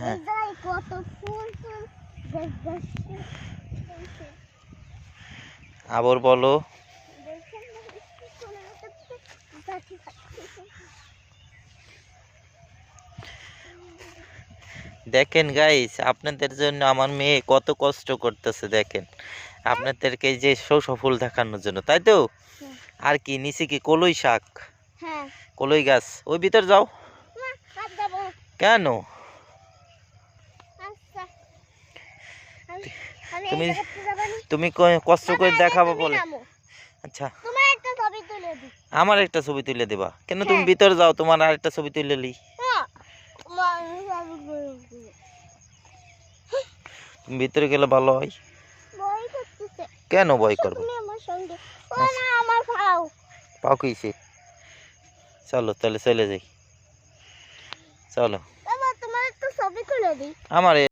হ্যাঁ কত ফুল ফুল আবার বলো। দেখেন গাইস, আপনাদের জন্য আমার মেয়ে কত কষ্ট করতেছে দেখেন, আপনাদেরকে যে সফল দেখানোর জন্য, তাই তো? আর কি নিচে কি কলই শাক, কলই গাছ, ওই ভিতর যাও। কেন? তুমি তুমি কষ্ট করে দেখাবো বলে। আচ্ছা আমার একটা ছবি তুলে দেবা কেন? তুমি ভিতরে যাও, তোমার আর একটা ছবি তুলে লি। তুমি ভিতরে গেলে ভালো হয়। কেন ভয় করবো? পাও কিসে? চলো তাহলে চলে যাই, চলো। আমার